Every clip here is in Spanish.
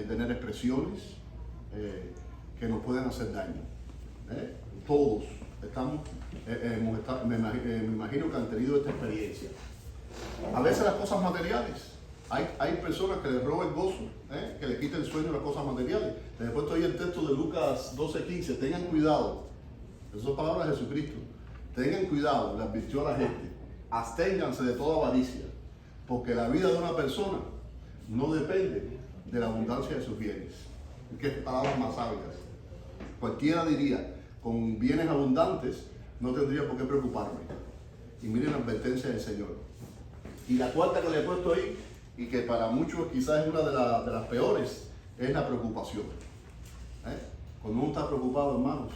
tener expresiones que nos pueden hacer daño. Todos estamos, me imagino que han tenido esta experiencia. A veces las cosas materiales, hay personas que les roban el gozo, que le quiten el sueño a las cosas materiales. Después estoy el texto de Lucas 12:15, tengan cuidado, esas son palabras de Jesucristo, tengan cuidado, le advirtió a la gente, absténganse de toda avaricia, porque la vida de una persona no depende de la abundancia de sus bienes. ¿Qué palabras más sabias? Cualquiera diría, con bienes abundantes no tendría por qué preocuparme. Y miren la advertencia del Señor. Y la cuarta que le he puesto ahí, y que para muchos quizás es una de las peores, es la preocupación. Cuando uno está preocupado, hermanos,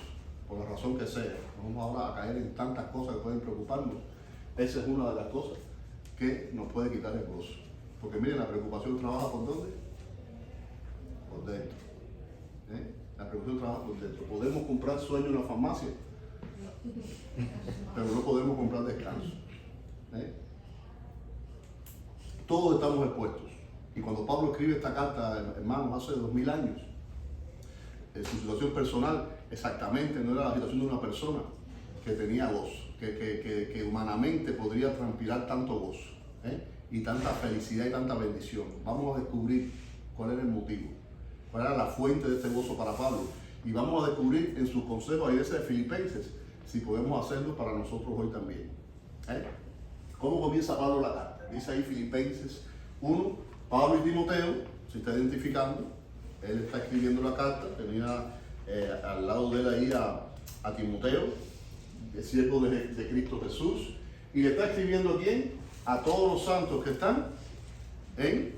por la razón que sea, no vamos ahora a caer en tantas cosas que pueden preocuparnos. Esa es una de las cosas que nos puede quitar el gozo. Porque miren, la preocupación trabaja ¿por dónde? Por dentro. La preocupación trabaja por dentro. Podemos comprar sueño en la farmacia, pero no podemos comprar descanso. Todos estamos expuestos. Y cuando Pablo escribe esta carta, hermanos, hace 2000 años, su situación personal exactamente no era la situación de una persona que tenía gozo, que humanamente podría transpirar tanto gozo, y tanta felicidad y tanta bendición. Vamos a descubrir cuál era el motivo, cuál era la fuente de este gozo para Pablo. Y vamos a descubrir en sus consejos a la iglesia de Filipenses si podemos hacerlo para nosotros hoy también. ¿Cómo comienza Pablo la carta? Dice ahí Filipenses 1, Pablo y Timoteo, se está identificando, él está escribiendo la carta, tenía al lado de él ahí a Timoteo, el siervo de Cristo Jesús, y le está escribiendo a quién, a todos los santos que están en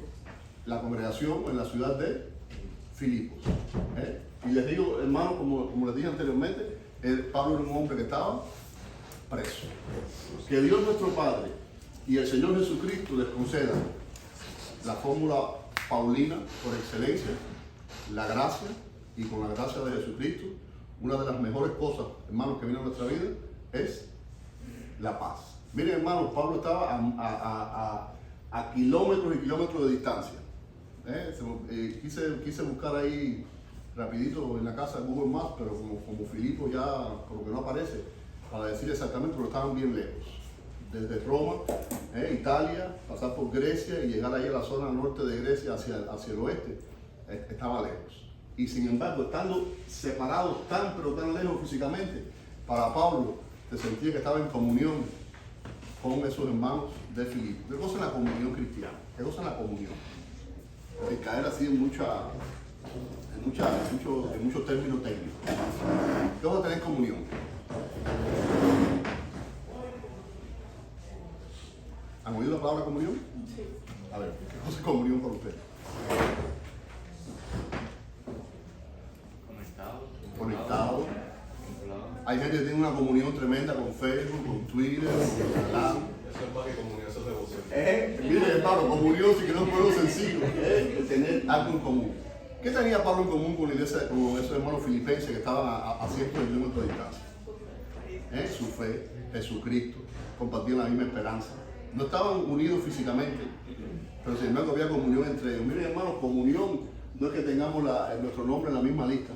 la congregación, en la ciudad de Filipos. Y les digo, hermanos, como les dije anteriormente, Pablo era un hombre que estaba preso. Que Dios nuestro Padre y el Señor Jesucristo les conceda la fórmula paulina por excelencia, la gracia, y con la gracia de Jesucristo, una de las mejores cosas, hermanos, que viene a nuestra vida es la paz. Miren, hermanos, Pablo estaba a kilómetros y kilómetros de distancia. Quise buscar ahí rapidito en la casa de Google Maps, pero como Filipo ya como que no aparece, para decir exactamente, pero estaban bien lejos. Desde Roma, Italia, pasar por Grecia y llegar ahí a la zona norte de Grecia hacia el oeste, estaba lejos. Y sin embargo, estando separados tan pero tan lejos físicamente, para Pablo se sentía que estaba en comunión con esos hermanos de Filipo. ¿Qué cosa es la comunión cristiana? ¿Qué cosa es la comunión? De caer así en muchos términos técnicos. ¿Qué vas a tener comunión? ¿Han oído la palabra comunión? Sí. A ver, ¿qué cosa es comunión para ustedes? Conectado. Hay gente que tiene una comunión tremenda con Facebook, con Twitter, con Instagram. Eso es más que comunión, eso es devoción. Mire, hermano, comunión sí que no es algo sencillo, tener algo en común. ¿Qué tenía Pablo en común con esos hermanos filipenses que estaban a cientos de kilómetros de distancia? Su fe, Jesucristo, compartían la misma esperanza. No estaban unidos físicamente, pero sin embargo había comunión entre ellos. Miren, hermanos, comunión no es que tengamos nuestro nombre en la misma lista,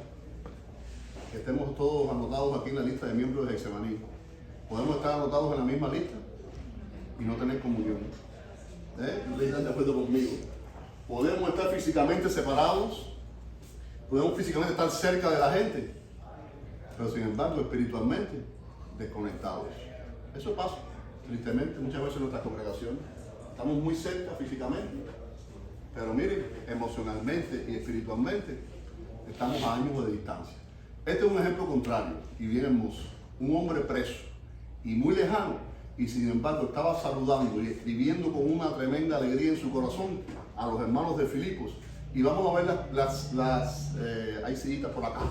que estemos todos anotados aquí en la lista de miembros de Getsemaní. Podemos estar anotados en la misma lista y no tener comunión. ¿Ustedes están de acuerdo conmigo? Podemos estar físicamente separados, podemos físicamente estar cerca de la gente, pero sin embargo espiritualmente desconectados. Eso pasa, tristemente, muchas veces en nuestras congregaciones. Estamos muy cerca físicamente, pero miren, emocionalmente y espiritualmente estamos a años de distancia. Este es un ejemplo contrario y bien hermoso. Un hombre preso y muy lejano, y sin embargo estaba saludando y escribiendo con una tremenda alegría en su corazón a los hermanos de Filipos. Y vamos a ver hay sillitas por acá.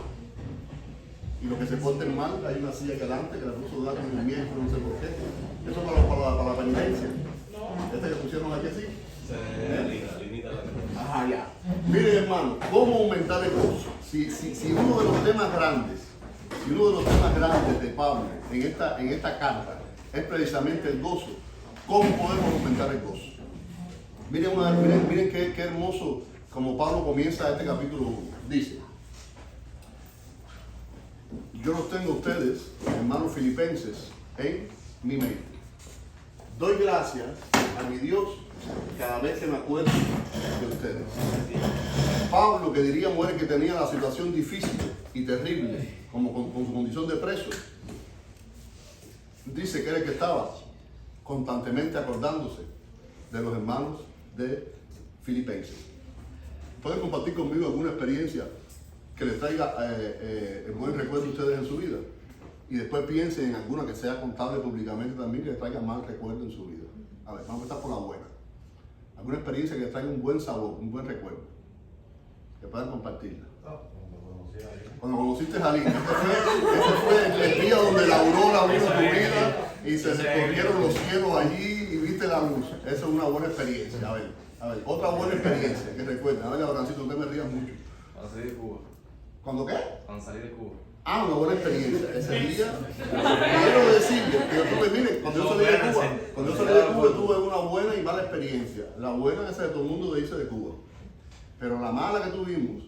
Y los que se porten mal, hay una silla que adelante que la puso Dani en el miércoles, no sé por qué. Eso para la penitencia. Este que pusieron aquí así. Limita la penitencia. Ajá, ya. Miren, hermano, ¿cómo aumentar el gozo? Si uno de los temas grandes, de Pablo en esta carta es precisamente el gozo, ¿cómo podemos aumentar el gozo? Miren qué hermoso como Pablo comienza este capítulo 1. Dice: yo los tengo a ustedes, hermanos filipenses, en mi mente. Doy gracias a mi Dios cada vez que me acuerdo de ustedes. Pablo, que diríamos era que tenía la situación difícil y terrible, como con su condición de preso, dice que era el que estaba constantemente acordándose de los hermanos de Filipenses. ¿Pueden compartir conmigo alguna experiencia que les traiga el buen recuerdo a ustedes en su vida? Y después piensen en alguna que sea contable públicamente también, que les traiga mal recuerdo en su vida. A ver, vamos a empezar por la buena. Alguna experiencia que les traiga un buen sabor, un buen recuerdo, que puedan compartirla. Cuando conociste a Lina, ese fue el día donde la aurora vino a tu vida y se descubrieron los cielos allí y viste la luz. Esa es una buena experiencia. A ver, otra buena experiencia que recuerden. A ver, Abrancito, usted me rías mucho. Cuando salí de Cuba. ¿Cuándo qué? Cuando salí de Cuba. Ah, una buena experiencia. Ese día, quiero decirle que yo tuve, mire, cuando yo salí de Cuba, tuve una buena y mala experiencia. La buena es esa de todo el mundo de irse de Cuba. Pero la mala que tuvimos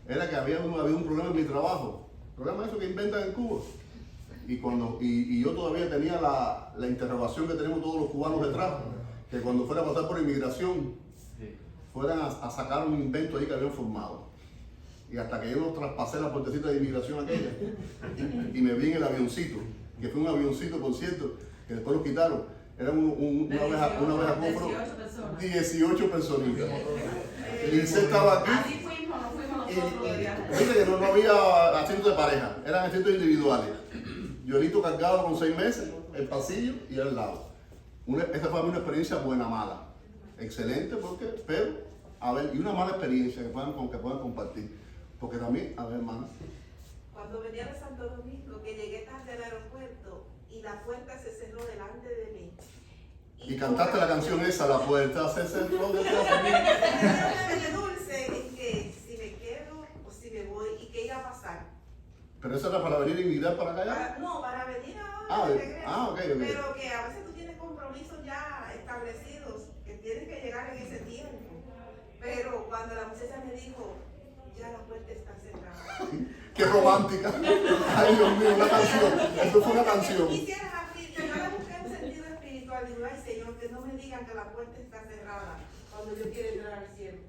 era que había un problema en mi trabajo. Problema eso que inventan en Cuba. Y yo todavía tenía la interrogación que tenemos todos los cubanos detrás, que cuando fuera a pasar por inmigración, fueran a sacar un invento ahí que habían formado. Y hasta que yo no traspasé la puertecita de inmigración aquella y me vi en el avioncito, que fue un avioncito, por cierto, que después lo quitaron. Era una vez a compro 18 personitas. Lince estaba aquí. Así fuimos nosotros de viaje. Dice que no había asientos de pareja, eran asientos individuales. Yolito cargado con 6 meses, el pasillo y al lado. Esta fue una experiencia buena, mala. Excelente, pero, a ver, y una mala experiencia que puedan compartir. Porque también, a ver, hermana. Cuando venía de Santo Domingo, que llegué tarde al aeropuerto y la puerta se cerró delante de mí. Y cantaste la canción esa, la puerta se cerró detrás de mí. Me dulce en que si me quedo o si me voy y qué iba a pasar. ¿Pero eso era para venir a inmigrar para acá? No, para venir ahora. Ok. Pero que a veces tú tienes compromisos ya establecidos que tienes que llegar en ese tiempo. Pero cuando la muchacha me dijo, ya la puerta está cerrada. ¡Qué romántica! Ay, Dios mío, una canción. Eso fue una canción. Quisieras abrir, yo le busqué un sentido espiritual. Digo, ay Señor, que no me digan que la puerta está cerrada cuando yo quiero entrar al cielo.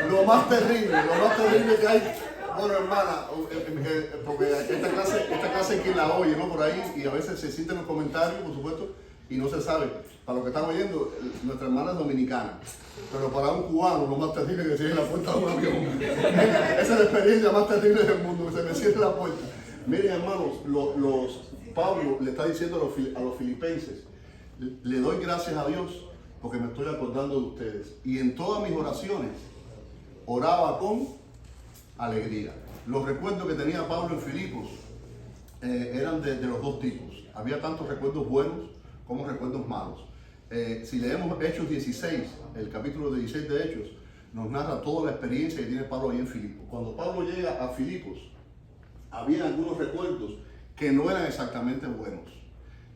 Lo más terrible que hay, bueno, hermana, porque esta clase hay quien la oye, ¿no? Por ahí, y a veces se sienten los comentarios, por supuesto, y no se sabe. Para los que están oyendo, nuestra hermana es dominicana, pero para un cubano lo más terrible es que cierre la puerta de un avión. Esa es la experiencia más terrible del mundo, que se me cierre la puerta. Miren, hermanos, Pablo le está diciendo a los filipenses, le doy gracias a Dios porque me estoy acordando de ustedes. Y en todas mis oraciones, oraba con alegría. Los recuerdos que tenía Pablo en Filipos eran de los dos tipos. Había tantos recuerdos buenos como recuerdos malos. Si leemos Hechos 16, el capítulo 16 de Hechos, nos narra toda la experiencia que tiene Pablo ahí en Filipos. Cuando Pablo llega a Filipos, había algunos recuerdos que no eran exactamente buenos.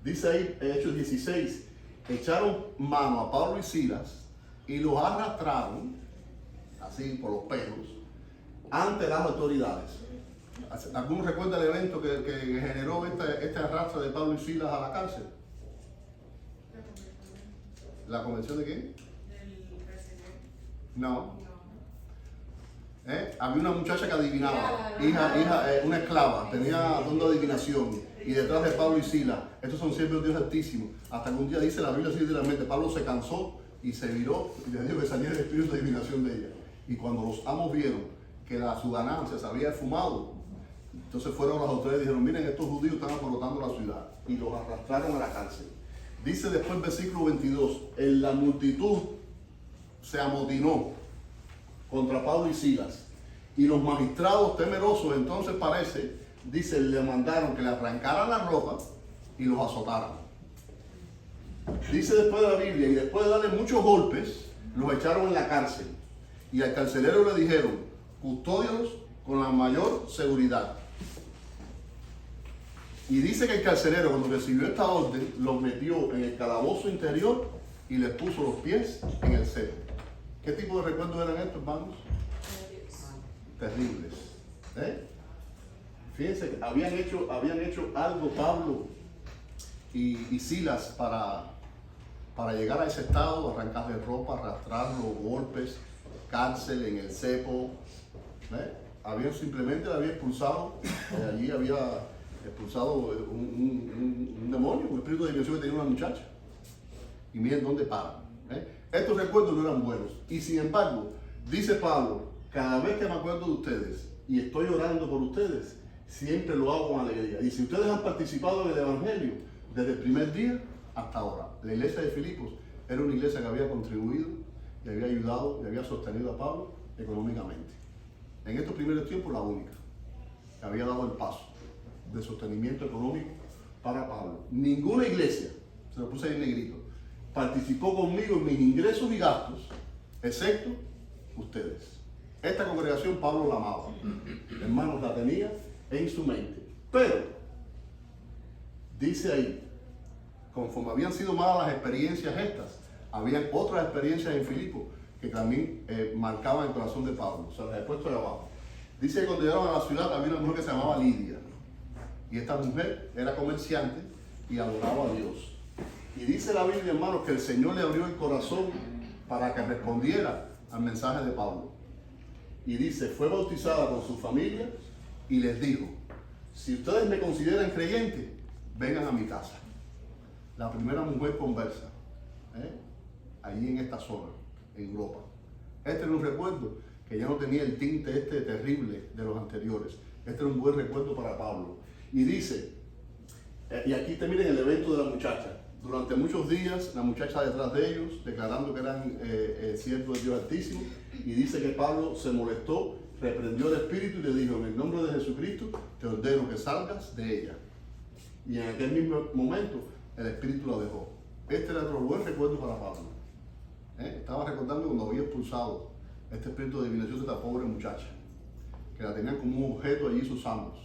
Dice ahí en Hechos 16, echaron mano a Pablo y Silas y los arrastraron, así por los pelos, ante las autoridades. ¿Alguno recuerda el evento que generó este arrastre de Pablo y Silas a la cárcel? ¿La convención de quién? Del presidente. No. Había una muchacha que adivinaba, hija, una esclava, tenía don de adivinación, y detrás de Pablo y Silas, estos son siervos de Dios Altísimo, hasta que un día dice la Biblia así literalmente, Pablo se cansó y se viró y le dijo que salía el espíritu de adivinación de ella. Y cuando los amos vieron que su ganancia se había esfumado, entonces fueron las autoridades y dijeron, miren, estos judíos están aportando la ciudad, y los arrastraron a la cárcel. Dice después el versículo 22, en la multitud se amotinó contra Pablo y Silas, y los magistrados temerosos, entonces parece, dice, le mandaron que le arrancaran la ropa y los azotaran. Dice después de la Biblia, y después de darle muchos golpes, los echaron en la cárcel, y al carcelero le dijeron, custódialos con la mayor seguridad. Y dice que el carcelero, cuando recibió esta orden, los metió en el calabozo interior y les puso los pies en el cepo. ¿Qué tipo de recuerdos eran estos, hermanos? Terribles. Fíjense que habían hecho algo Pablo y Silas para llegar a ese estado, arrancarle ropa, arrastrarlo, golpes, cárcel, en el cepo. Simplemente le había expulsado, allí había expulsado un demonio, un espíritu de dimensión que tenía una muchacha. Y miren dónde paran. Estos recuerdos no eran buenos. Y sin embargo, dice Pablo, cada vez que me acuerdo de ustedes y estoy orando por ustedes, siempre lo hago con alegría. Y si ustedes han participado en el Evangelio desde el primer día hasta ahora, la iglesia de Filipos era una iglesia que había contribuido y había ayudado y había sostenido a Pablo económicamente. En estos primeros tiempos, la única que había dado el paso de sostenimiento económico para Pablo. Ninguna iglesia, se lo puse ahí en negrito, participó conmigo en mis ingresos y gastos, excepto ustedes. Esta congregación Pablo la amaba, hermanos, la tenía en su mente. Pero, dice ahí, conforme habían sido malas las experiencias estas, habían otras experiencias en Filipos que también marcaban el corazón de Pablo. Se las he puesto ahí abajo. Dice que cuando llegaron a la ciudad había una mujer que se llamaba Lidia. Y esta mujer era comerciante y adoraba a Dios. Y dice la Biblia, hermanos, que el Señor le abrió el corazón para que respondiera al mensaje de Pablo. Y dice, fue bautizada con su familia y les dijo, si ustedes me consideran creyente, vengan a mi casa. La primera mujer conversa, allí en esta zona, en Europa. Este era un recuerdo que ya no tenía el tinte terrible de los anteriores. Este era un buen recuerdo para Pablo. Y dice, y aquí te miren el evento de la muchacha. Durante muchos días, la muchacha detrás de ellos, declarando que eran siervos de Dios Altísimo, y dice que Pablo se molestó, reprendió el espíritu y le dijo, en el nombre de Jesucristo, te ordeno que salgas de ella. Y en aquel mismo momento, el espíritu la dejó. Este era otro buen recuerdo para Pablo. Estaba recordando cuando había expulsado este espíritu de adivinación de esta pobre muchacha, que la tenían como un objeto allí sus amos,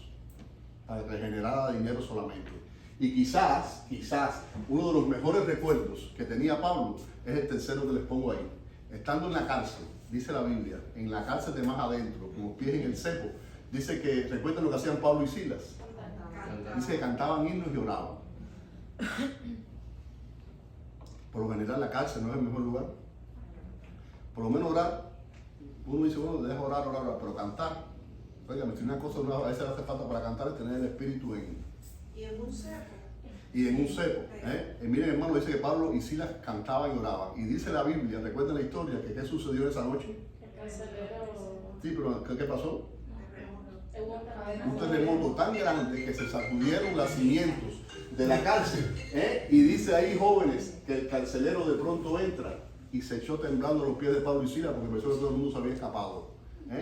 para que regenerara dinero solamente. Y quizás, uno de los mejores recuerdos que tenía Pablo es el tercero que les pongo ahí. Estando en la cárcel, dice la Biblia, en la cárcel de más adentro, con los pies en el cepo, dice que, recuerdan lo que hacían Pablo y Silas. Dice que cantaban himnos y oraban. Por lo general la cárcel no es el mejor lugar. Por lo menos orar, uno dice, bueno, deja orar, pero cantar. Oiga, me tiene una cosa, a veces hace falta para cantar es tener el espíritu y en un cepo. Y en un cepo. Miren, hermano, dice que Pablo y Silas cantaban y oraban. Y dice la Biblia, recuerden la historia, que qué sucedió esa noche. Sí, pero ¿qué pasó? Un terremoto tan grande que se sacudieron los cimientos de la cárcel. Y dice ahí, jóvenes, que el carcelero de pronto entra y se echó temblando los pies de Pablo y Silas porque pensó que todo el mundo se había escapado.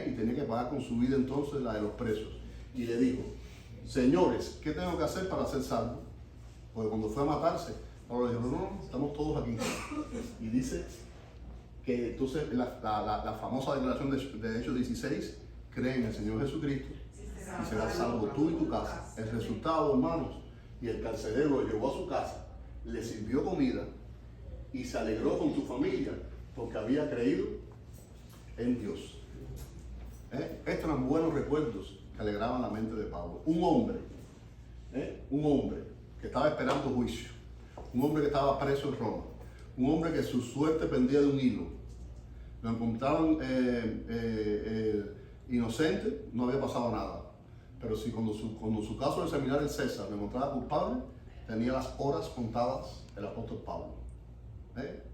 Y tenía que pagar con su vida entonces la de los presos. Y le dijo, señores, ¿qué tengo que hacer para ser salvo? Porque cuando fue a matarse, Pablo le dijo, no, estamos todos aquí. Y dice que entonces la famosa declaración de Hechos 16, cree en el Señor Jesucristo y serás salvo tú y tu casa. El resultado, hermanos, y el carcelero lo llevó a su casa, le sirvió comida y se alegró con su familia porque había creído en Dios. Estos eran buenos recuerdos que alegraban la mente de Pablo. Un hombre que estaba esperando juicio, un hombre que estaba preso en Roma, un hombre que su suerte pendía de un hilo. Lo encontraron inocente, no había pasado nada. Pero si cuando su caso de examinar el César lo encontraba culpable, tenía las horas contadas el apóstol Pablo.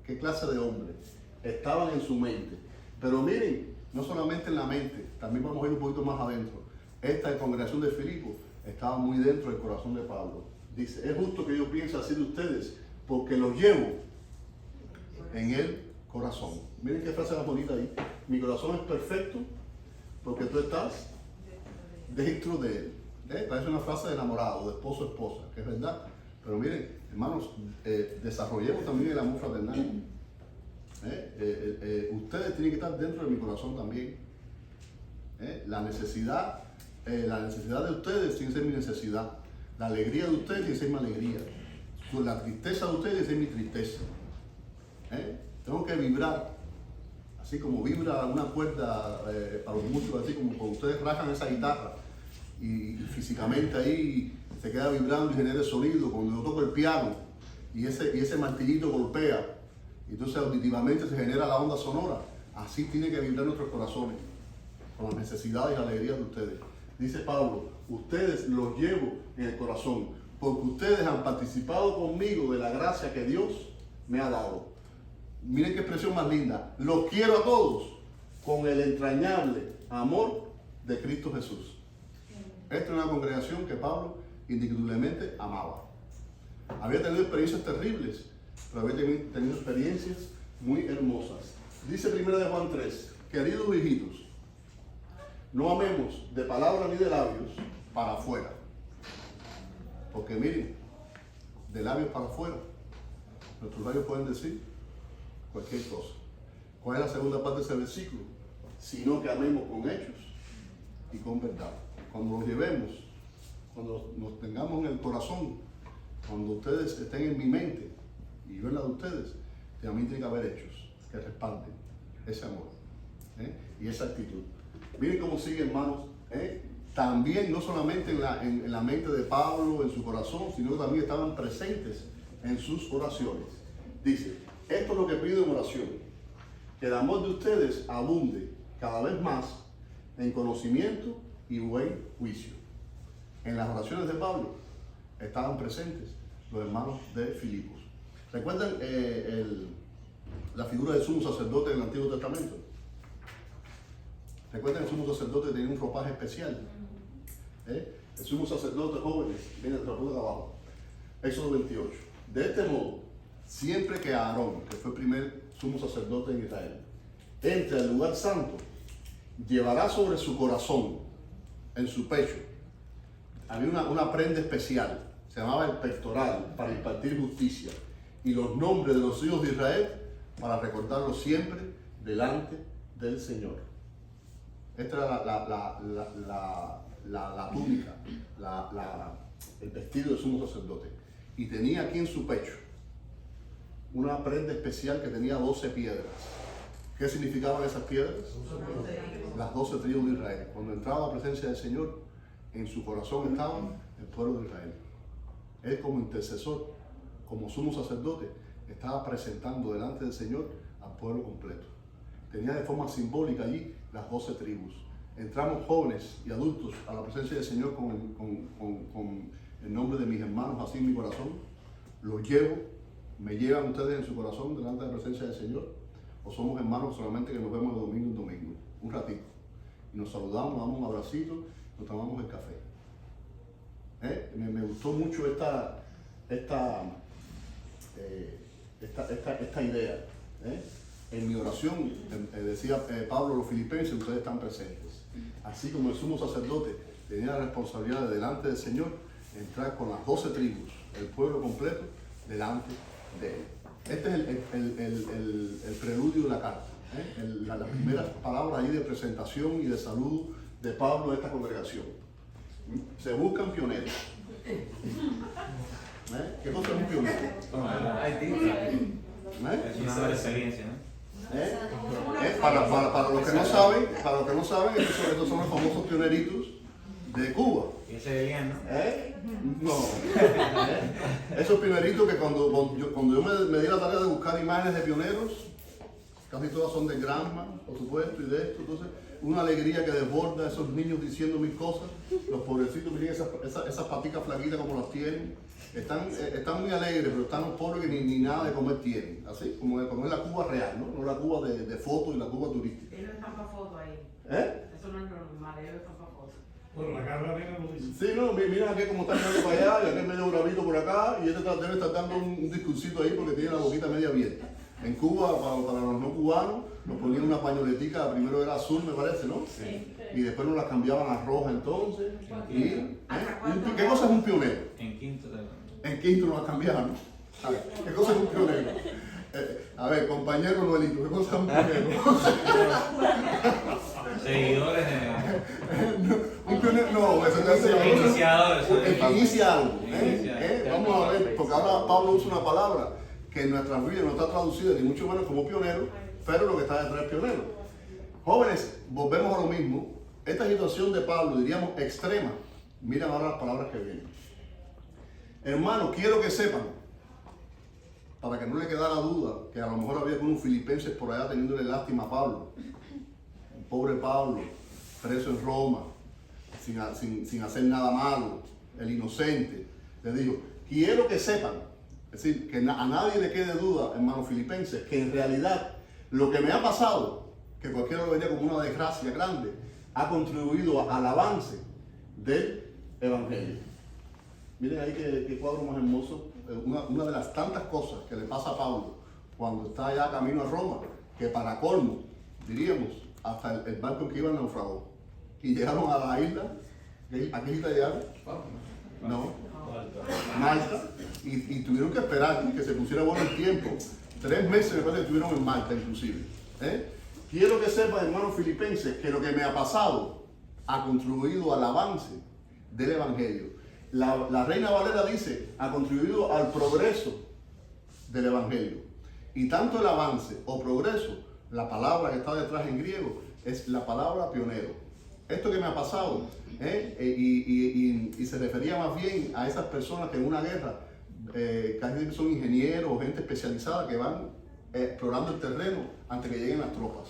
¿Qué clase de hombre? Estaban en su mente. Pero miren, no solamente en la mente, también vamos a ir un poquito más adentro. Esta congregación de Filipos estaba muy dentro del corazón de Pablo. Dice, es justo que yo piense así de ustedes, porque los llevo en el corazón. Miren qué frase más bonita ahí. Mi corazón es perfecto porque tú estás dentro de él. Parece una frase de enamorado, de esposo a esposa, que es verdad. Pero miren, hermanos, desarrollemos también el amor fraternal. Ustedes tienen que estar dentro de mi corazón también. La necesidad de ustedes tiene que ser mi necesidad. La alegría de ustedes tiene que ser mi alegría. La tristeza de ustedes tiene que ser mi tristeza. Tengo que vibrar. Así como vibra una cuerda para los músicos, así como cuando ustedes rascan esa guitarra y físicamente ahí se queda vibrando y genera sonido. Cuando yo toco el piano y ese martillito golpea, entonces auditivamente se genera la onda sonora. Así tiene que vibrar nuestros corazones, con las necesidades y la alegría de ustedes. Dice Pablo, ustedes los llevo en el corazón, porque ustedes han participado conmigo de la gracia que Dios me ha dado. Miren qué expresión más linda. Los quiero a todos con el entrañable amor de Cristo Jesús. Esta es una congregación que Pablo indiscutiblemente amaba. Había tenido experiencias terribles, pero había tenido experiencias muy hermosas. Dice 1 de Juan 3, queridos hijitos, no amemos de palabra ni de labios para afuera. Porque miren, de labios para afuera, nuestros labios pueden decir cualquier cosa. ¿Cuál es la segunda parte de ese versículo? Sino que amemos con hechos y con verdad. Cuando los llevemos, cuando nos tengamos en el corazón, cuando ustedes estén en mi mente y yo en la de ustedes, también tiene que haber hechos que respalden ese amor y esa actitud. Miren cómo sigue, hermanos. También no solamente en la mente de Pablo, en su corazón, sino que también estaban presentes en sus oraciones. Dice, esto es lo que pido en oración, que el amor de ustedes abunde cada vez más en conocimiento y buen juicio. En las oraciones de Pablo estaban presentes los hermanos de Filipos. ¿Recuerdan la figura del sumo sacerdote en el Antiguo Testamento? ¿Recuerdan que el sumo sacerdote tenía un ropaje especial? El sumo sacerdote jóvenes, viene de abajo. Éxodo 28. De este modo, siempre que Aarón, que fue el primer sumo sacerdote en Israel, entre al lugar santo, llevará sobre su corazón, en su pecho, había una prenda especial, se llamaba el pectoral, para impartir justicia, y los nombres de los hijos de Israel, para recordarlos siempre delante del Señor. Esta era la túnica, el vestido del sumo sacerdote. Y tenía aquí en su pecho una prenda especial que tenía 12 piedras. ¿Qué significaban esas piedras? Las 12 tribus de Israel. Cuando entraba a la presencia del Señor, en su corazón estaba el pueblo de Israel. Él como intercesor, como sumo sacerdote, estaba presentando delante del Señor al pueblo completo. Tenía de forma simbólica allí las 12 tribus. Entramos jóvenes y adultos a la presencia del Señor con el nombre de mis hermanos así en mi corazón. Los llevo, me llevan ustedes en su corazón delante de la presencia del Señor. O somos hermanos solamente que nos vemos de domingo en domingo, un ratito. Y nos saludamos, nos damos un abracito, nos tomamos el café. Me gustó mucho esta idea. En mi oración, decía Pablo, los filipenses, ustedes están presentes. Así como el sumo sacerdote tenía la responsabilidad de delante del Señor, entrar con las 12 tribus, el pueblo completo, delante de él. Este es el preludio de la carta. Las primeras palabras ahí de presentación y de saludo de Pablo a esta congregación. Se buscan pioneros. ¿Qué cosa es un pionero? Es una mala experiencia, ¿no? Para los que no saben, estos son los famosos pioneritos de Cuba. Y ese es Elian, ¿no? No. Esos pioneritos que cuando yo me di la tarea de buscar imágenes de pioneros, casi todas son de Granma, por supuesto, y de esto. Entonces, una alegría que desborda, esos niños diciendo mil cosas. Los pobrecitos, miren esas paticas flaquitas como las tienen. Están muy alegres, pero están los pobres que ni nada de comer tienen. Así, como es la Cuba real, ¿no? No la Cuba de fotos y la Cuba turística. Él no está para foto ahí. Eso no es normal, ellos están para foto. Bueno, la cámara viene lo dice. Sí, no, miren aquí como está mirando para allá, y aquí medio bravito por acá, y este debe estar dando un discursito ahí porque tiene la boquita media abierta. En Cuba, para los no cubanos, nos ponían una pañoletica, primero era azul, me parece, ¿no? Sí. Y después nos la cambiaban a roja entonces. ¿Qué cosa es un pionero? En quinto también. En quinto nos la cambiaron. A ver, ¿qué cosa es un pionero? A ver, compañero Noelito, ¿qué cosa es un pionero? Seguidores de... Un pionero, no, ese Iniciador, eso el que inicia algo. Inicia. Vamos a ver, porque ahora Pablo usa una palabra que en nuestras vidas no está traducida ni mucho menos como pionero, pero lo que está detrás es pionero. Jóvenes, volvemos a lo mismo. Esta situación de Pablo, diríamos extrema. Miren ahora las palabras que vienen. Hermano, quiero que sepan, para que no le quedara duda, que a lo mejor había algunos filipenses por allá teniéndole lástima a Pablo. El pobre Pablo, preso en Roma, sin hacer nada malo, el inocente. Le dijo, quiero que sepan, es decir, que a nadie le quede duda, hermanos filipenses, que en realidad lo que me ha pasado, que cualquiera lo vería como una desgracia grande, ha contribuido al avance del Evangelio. Miren ahí qué cuadro más hermoso. Una de las tantas cosas que le pasa a Pablo cuando está ya camino a Roma, que para colmo, diríamos, hasta el barco que iba naufragó. Y llegaron a la isla. ¿A qué isla llegaron? No. Malta. Y tuvieron que esperar que se pusiera bueno el tiempo. 3 meses después estuvieron en Malta inclusive. Quiero que sepan, hermanos filipenses, que lo que me ha pasado ha contribuido al avance del Evangelio. La Reina Valera dice, ha contribuido al progreso del Evangelio. Y tanto el avance o progreso, la palabra que está detrás en griego, es la palabra pionero. Esto que me ha pasado, y se refería más bien a esas personas que en una guerra casi son ingenieros o gente especializada que van explorando el terreno antes que lleguen las tropas.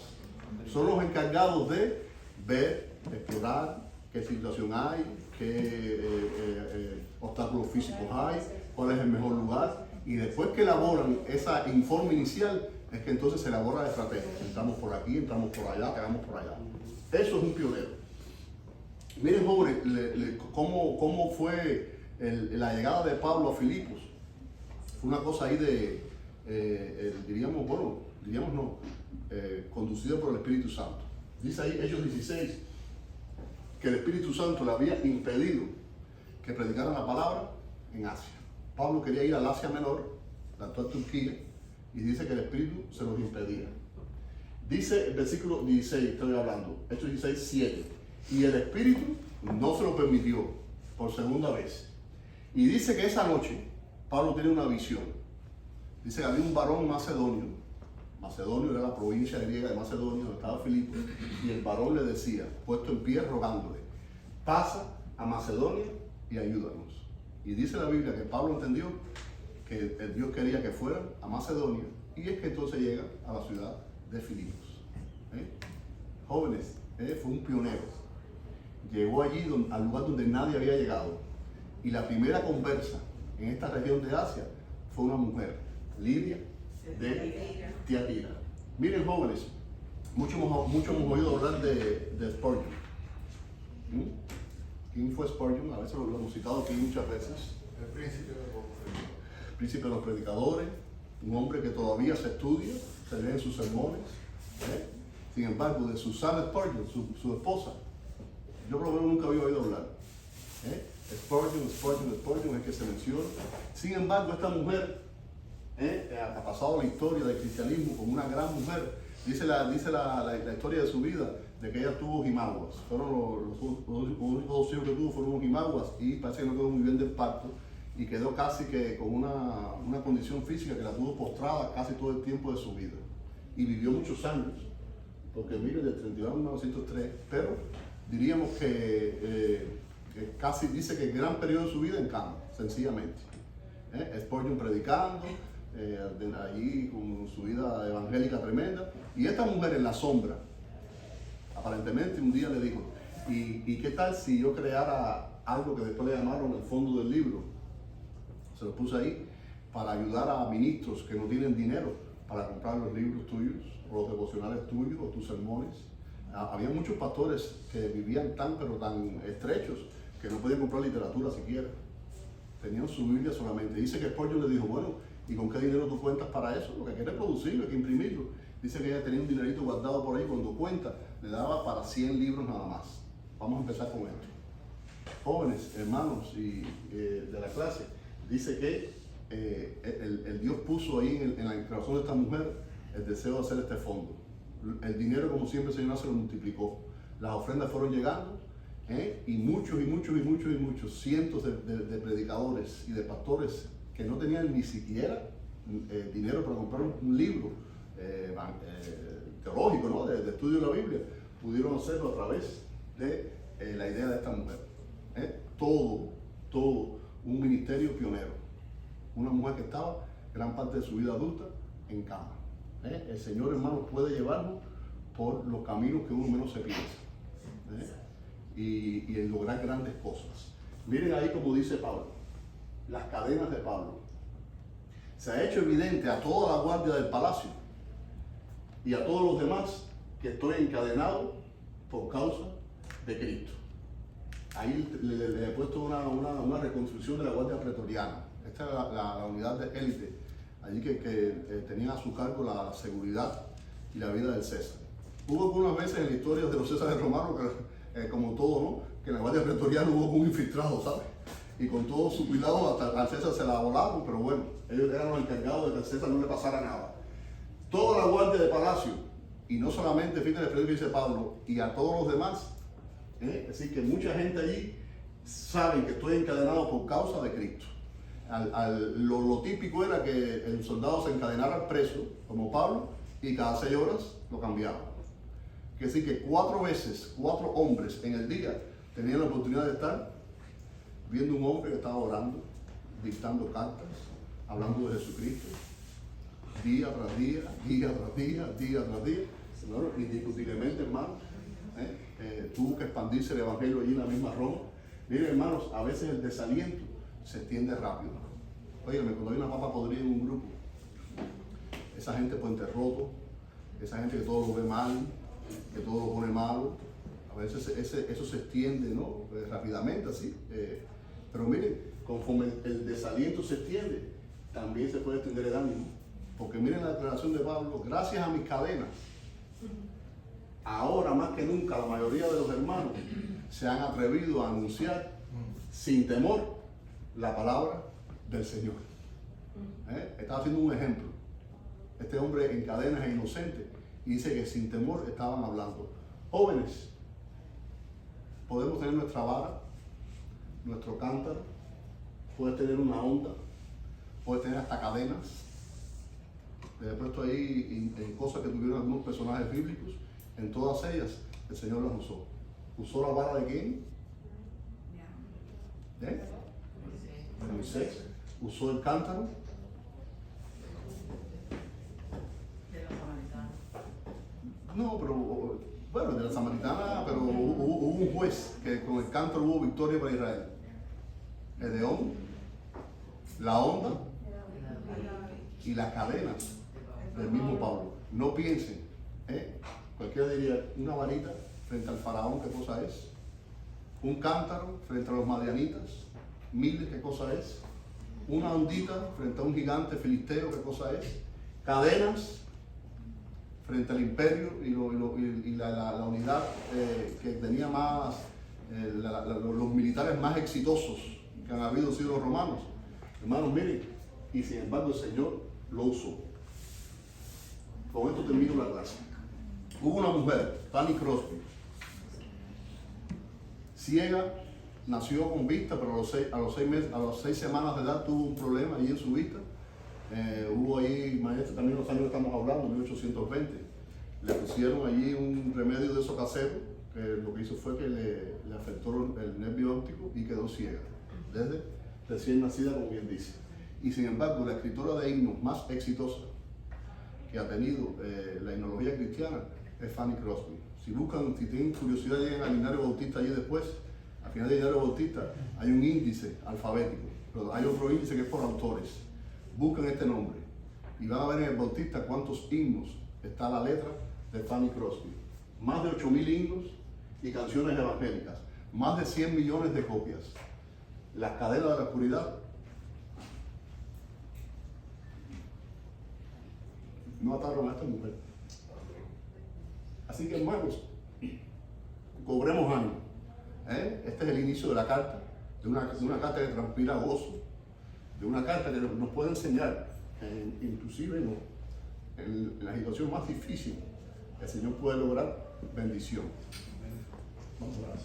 Son los encargados de ver, explorar qué situación hay, qué obstáculos físicos hay, cuál es el mejor lugar, y después que elaboran ese informe inicial, es que entonces se elabora la estrategia. Entramos por aquí, entramos por allá, quedamos por allá. Eso es un pionero. Miren, jóvenes, cómo fue la llegada de Pablo a Filipos. Fue una cosa ahí conducida por el Espíritu Santo. Dice ahí Hechos 16, que el Espíritu Santo le había impedido que predicaran la palabra en Asia. Pablo quería ir al Asia Menor, la actual Turquía, y dice que el Espíritu se los impedía. Dice el versículo 16, estoy hablando, Hechos 16, 7, y el Espíritu no se lo permitió por segunda vez. Y dice que esa noche Pablo tiene una visión. Dice que había un varón macedonio. Macedonio era la provincia griega de Macedonia, donde estaba Filipos, y el varón le decía, puesto en pie, rogándole, pasa a Macedonia y ayúdanos. Y dice la Biblia que Pablo entendió que el Dios quería que fueran a Macedonia, y es que entonces llega a la ciudad de Filipos. Jóvenes, fue un pionero. Llegó allí al lugar donde nadie había llegado. Y la primera conversa en esta región de Asia fue una mujer, Lidia de Tiatira. Miren, jóvenes, muchos hemos oído hablar de Spurgeon. ¿Quién fue Spurgeon? A veces lo hemos citado aquí muchas veces. El príncipe de los predicadores, un hombre que todavía se estudia, se lee en sus sermones. Sin embargo, de Susana Spurgeon, su esposa, yo por lo menos nunca había oído hablar. Spurgeon es que se menciona. Sin embargo, esta mujer ha pasado la historia del cristianismo como una gran mujer. Dice la historia de su vida, de que ella tuvo jimaguas. Fueron los únicos 2 hijos que tuvo fueron unos jimaguas, y parece que no quedó muy bien del parto, y quedó casi que con una condición física que la tuvo postrada casi todo el tiempo de su vida. Y vivió muchos años, porque mire, del 31 a 1903, pero diríamos que casi dice que el gran periodo de su vida en cama, sencillamente. Spurgeon predicando, allí con su vida evangélica tremenda, y esta mujer en la sombra, aparentemente un día le dijo, ¿y qué tal si yo creara algo que después le llamaron el fondo del libro? Se lo puse ahí para ayudar a ministros que no tienen dinero para comprar los libros tuyos, o los devocionales tuyos, o tus sermones. Había muchos pastores que vivían tan estrechos que no podían comprar literatura siquiera. Tenían su Biblia solamente. Dice que Spurgeon le dijo, bueno, ¿y con qué dinero tú cuentas para eso? Lo que quieres producirlo, hay que imprimirlo. Dice que ella tenía un dinerito guardado por ahí, cuando cuenta, le daba para 100 libros nada más. Vamos a empezar con esto. Jóvenes, hermanos de la clase, dice que el Dios puso ahí en la corazón de esta mujer el deseo de hacer este fondo. El dinero, como siempre el Señor se lo multiplicó. Las ofrendas fueron llegando, Y muchos, cientos de predicadores y de pastores que no tenían ni siquiera dinero para comprar un libro teológico, ¿no? de estudio de la Biblia, pudieron hacerlo a través de la idea de esta mujer. Todo un ministerio pionero. Una mujer que estaba gran parte de su vida adulta en cama. El Señor, hermano, puede llevarnos por los caminos que uno menos se piensa. Y en lograr grandes cosas. Miren ahí como dice Pablo, las cadenas de Pablo. Se ha hecho evidente a toda la guardia del palacio y a todos los demás que estoy encadenado por causa de Cristo. Ahí le he puesto una reconstrucción de la guardia pretoriana. Esta es la unidad de élite, allí que tenían a su cargo la seguridad y la vida del César. Hubo algunas veces en la historia de los Césares romanos, como todo, ¿no? Que en la guardia pretoriana hubo un infiltrado, ¿sabes? Y con todo su cuidado hasta al César se la volaron, pero bueno, ellos eran los encargados de que al César no le pasara nada. Toda la guardia de palacio, y no solamente, fíjate el que dice Pablo, y a todos los demás, así que mucha gente allí sabe que estoy encadenado por causa de Cristo. Lo típico era que el soldado se encadenara al preso, como Pablo, y cada 6 horas lo cambiaba. Que decir que 4 veces, 4 hombres en el día tenían la oportunidad de estar viendo un hombre que estaba orando, dictando cartas, hablando de Jesucristo, día tras día, día tras día, día tras día. Bueno, indiscutiblemente, hermanos, tuvo que expandirse el evangelio allí en la misma Roma. Miren, hermanos, a veces el desaliento se extiende rápido. Óigame, cuando hay una papa podrida en un grupo, esa gente puente roto, esa gente que todo lo ve mal, que todo lo pone malo, a veces eso se extiende, ¿no? Rápidamente, así. Pero miren, conforme el desaliento se extiende, también se puede extender el ánimo. Porque miren la declaración de Pablo: gracias a mis cadenas, ahora más que nunca la mayoría de los hermanos se han atrevido a anunciar sin temor la palabra del Señor. Estaba haciendo un ejemplo. Este hombre en cadenas es inocente y dice que sin temor estaban hablando. Jóvenes, podemos tener nuestra vara, nuestro cántaro, puedes tener una onda, puedes tener hasta cadenas. Les he puesto ahí en cosas que tuvieron algunos personajes bíblicos. En todas ellas el Señor las usó. ¿Usó la vara de quién? De Moisés. ¿Usó el cántaro? De la samaritana. No, pero bueno, de la samaritana, pero hubo un juez que con el cántaro hubo victoria para Israel. Gedeón, la onda y las cadenas del mismo Pablo. No piensen, cualquiera diría, una varita frente al faraón, ¿qué cosa es? Un cántaro frente a los madianitas, miles, ¿qué cosa es? Una ondita frente a un gigante filisteo, ¿qué cosa es? Cadenas frente al imperio y la unidad que tenía más, los militares más exitosos que han habido sido los romanos. Hermanos, miren, y sin embargo el Señor lo usó. Con esto termino la clase. Hubo una mujer, Fanny Crosby, ciega, nació con vista, pero a los 6 semanas de edad tuvo un problema allí en su vista. Hubo ahí, maestro, también los años que estamos hablando, 1820, le pusieron allí un remedio de esos caseros, que lo que hizo fue que le afectó el nervio óptico y quedó ciega, desde recién nacida, como bien dice. Y sin embargo, la escritora de himnos más exitosa que ha tenido la himnología cristiana es Fanny Crosby. Si tienen curiosidad, llegan al Linario Bautista allí después. Al final del Linario Bautista hay un índice alfabético, pero hay otro índice que es por autores. Buscan este nombre y van a ver en el Bautista cuántos himnos está la letra de Fanny Crosby. Más de 8.000 himnos y canciones evangélicas. Más de 100 millones de copias. Las cadenas de la oscuridad no ataron a esta mujer. Así que, hermanos, cobremos ánimo. Este es el inicio de la carta, de una carta que transpira gozo, de una carta que nos puede enseñar, inclusive en la situación más difícil, el Señor puede lograr bendición. Vamos a orar.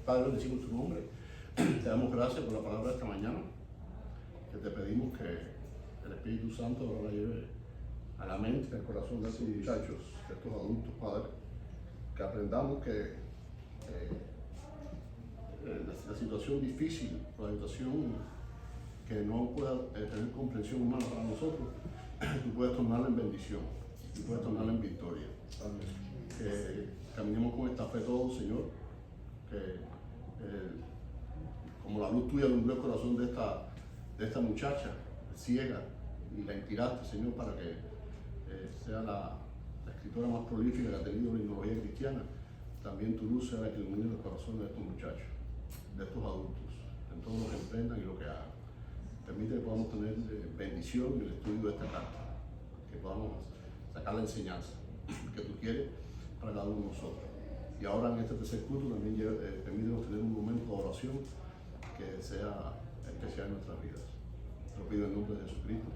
Padre, bendecimos tu nombre. Te damos gracias por la palabra de esta mañana. Que te pedimos que el Espíritu Santo ahora la lleve a la mente, al corazón de estos muchachos, de estos adultos, Padre. Que aprendamos que la situación difícil, la situación que no pueda tener comprensión humana para nosotros, tú puedes tornarla en bendición, tú puedes tornarla en victoria. Que caminemos con esta fe todos, Señor, que como la luz tuya alumbró el corazón de esta muchacha ciega y la inspiraste, Señor, para que sea la escritora más prolífica que ha tenido la himnología cristiana, también tu luz sea la que ilumine los corazones de estos muchachos, de estos adultos, en todo lo que emprendan y lo que hagan. Permite que podamos tener bendición en el estudio de esta carta, que podamos sacar la enseñanza que tú quieres para cada uno de nosotros. Y ahora en este tercer culto también permítenos tener un momento de oración que sea especial en nuestras vidas. Te lo pido en nombre de Jesucristo.